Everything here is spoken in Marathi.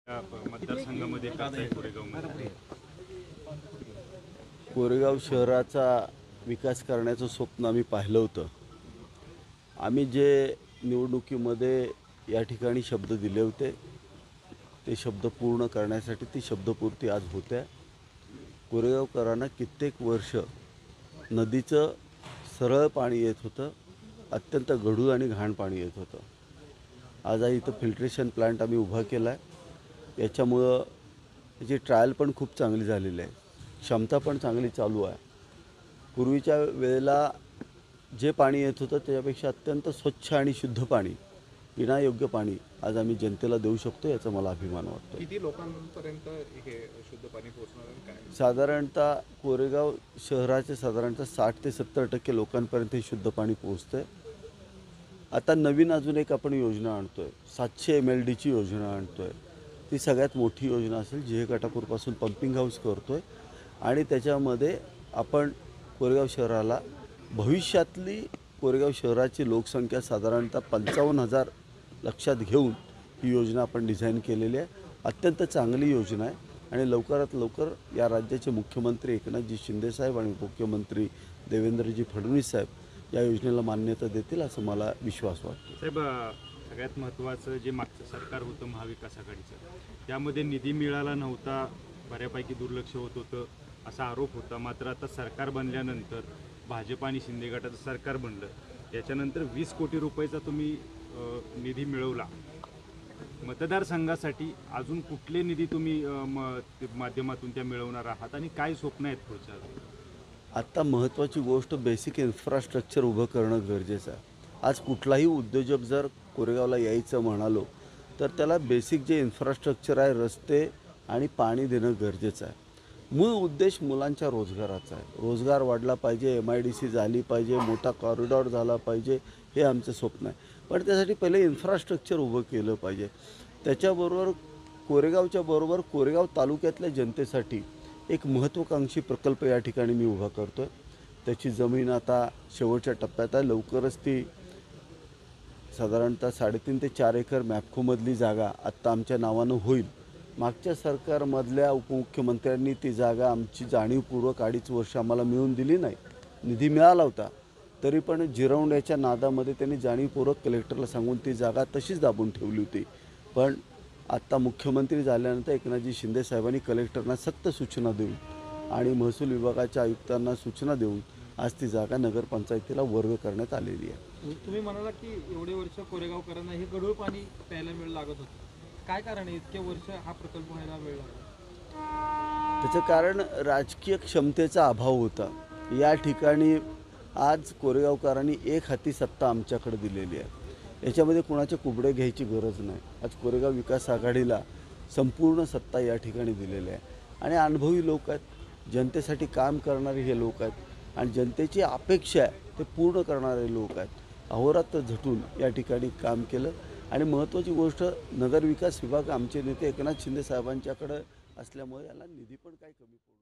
मतदारसंघामध्ये करताय कोरेगावमध्ये? कोरेगाव शहराचा विकास करण्याचं स्वप्न आम्ही पाहिलं होतं. आम्ही जे निवडणुकीमध्ये या ठिकाणी शब्द दिले होते ते शब्द पूर्ण करण्यासाठी ती शब्दपूर्ती आज होते. कोरेगावकरांना कित्येक वर्ष नदीचं सरळ पाणी येत होतं, अत्यंत गढूळ आणि घाण पाणी येत होतं. आज इथं फिल्ट्रेशन प्लांट आम्ही उभा केला आहे. याच्यामुळं त्याची ट्रायल पण खूप चांगली झालेली आहे, क्षमता पण चांगली चालू आहे. पूर्वीच्या वेळेला जे पाणी येत होतं त्याच्यापेक्षा अत्यंत स्वच्छ आणि शुद्ध पाणी, पिण्यायोग्य पाणी आज आम्ही जनतेला देऊ शकतो, याचा मला अभिमान वाटतो. किती लोकांपर्यंत हे शुद्ध पाणी पोहोचणार आहे काय? साधारणतः कोरेगाव शहराचे साधारणतः 60 ते 70% लोकांपर्यंत हे शुद्ध पाणी पोहोचतं आहे. आता नवीन अजून एक आपण योजना आणतो आहे, 700 MLDची योजना आणतो आहे. ती सगळ्यात मोठी योजना असेल. जे काटापूरपासून पंपिंग हाऊस करतो आहे आणि त्याच्यामध्ये आपण कोरेगाव शहराला भविष्यातली कोरेगाव शहराची लोकसंख्या साधारणतः 55,000 लक्षात घेऊन ही योजना आपण डिझाईन केलेली आहे. अत्यंत चांगली योजना आहे आणि लवकरात लवकर या राज्याचे मुख्यमंत्री एकनाथजी शिंदेसाहेब आणि मुख्यमंत्री देवेंद्रजी फडणवीस साहेब या योजनेला मान्यता देतील असं मला विश्वास वाटतो. साहेब, सगळ्यात महत्त्वाचं जे मागचं सरकार होतं महाविकास आघाडीचं, त्यामध्ये निधी मिळाला नव्हता, बऱ्यापैकी दुर्लक्ष होत होतं असा आरोप होता. मात्र आता सरकार बनल्यानंतर भाजप आणि शिंदे गटाचं सरकार बनलं, त्याच्यानंतर 20 कोटी रुपयाचा तुम्ही निधी मिळवला. मतदारसंघासाठी अजून कुठले निधी तुम्ही माध्यमातून त्या मिळवणार आहात आणि काय स्वप्न आहेत पुढच्या? आत्ता महत्त्वाची गोष्ट बेसिक इन्फ्रास्ट्रक्चर उभं करणं गरजेचं आहे. आज कुठलाही उद्योजक जर कोरेगावला यायचं म्हणालो तर त्याला बेसिक जे इन्फ्रास्ट्रक्चर आहे, रस्ते आणि पाणी देणं गरजेचं आहे. मूळ उद्देश मुलांच्या रोजगाराचा आहे. रोजगार वाढला पाहिजे, MIDC झाली पाहिजे, मोठा कॉरिडॉर झाला पाहिजे, हे आमचं स्वप्न आहे. पण त्यासाठी पहिले इन्फ्रास्ट्रक्चर उभं केलं पाहिजे. त्याच्याबरोबर कोरेगावच्या बरोबर कोरेगाव तालुक्यातल्या जनतेसाठी एक महत्त्वाकांक्षी प्रकल्प या ठिकाणी मी उभा करतो आहे. त्याची जमीन आता शेवटच्या टप्प्यात आहे. लवकरच ती साधारणतः 3.5 ते 4 एकर मॅप्कोमधली जागा आत्ता आमच्या नावानं होईल. मागच्या सरकारमधल्या उपमुख्यमंत्र्यांनी ती जागा आमची जाणीवपूर्वक 2.5 वर्ष आम्हाला मिळून दिली नाही. निधी मिळाला होता तरी पण जिरवण्याच्या नादामध्ये त्यांनी जाणीवपूर्वक कलेक्टरला सांगून ती जागा तशीच दाबून ठेवली होती. पण आत्ता मुख्यमंत्री झाल्यानंतर एकनाथजी शिंदे साहेबांनी कलेक्टरना सक्त सूचना देऊन आणि महसूल विभागाच्या आयुक्तांना सूचना देऊन आज ती जागा नगरपंचायतीला वर्ग करण्यात आलेली आहे. तुम्ही म्हणाला की एवढे वर्ष कोरेगावकरांना हे गढूळ पाणी प्यायला लागत होतं, काय कारण आहे इतके वर्ष हा प्रकल्प व्हायला वेळ लागला? त्याचं कारण राजकीय क्षमतेचा अभाव होता. या ठिकाणी आज कोरेगावकरांनी एक हाती सत्ता आमच्याकडे दिलेली आहे. याच्यामध्ये कोणाचे कुबडे घ्यायची गरज नाही. आज कोरेगाव विकास आघाडीला संपूर्ण सत्ता या ठिकाणी दिलेली आहे आणि अनुभवी लोक आहेत, जनतेसाठी काम करणारे हे लोक आहेत आणि जनतेची अपेक्षा आहे ते पूर्ण करणारे लोक आहेत. अहोरात्र झटून या ठिकाणी काम केलं आणि महत्त्वाची गोष्ट नगरविकास विभाग आमचे नेते एकनाथ शिंदे साहेबांच्याकडं असल्यामुळे याला निधी पण काही कमी पडतो.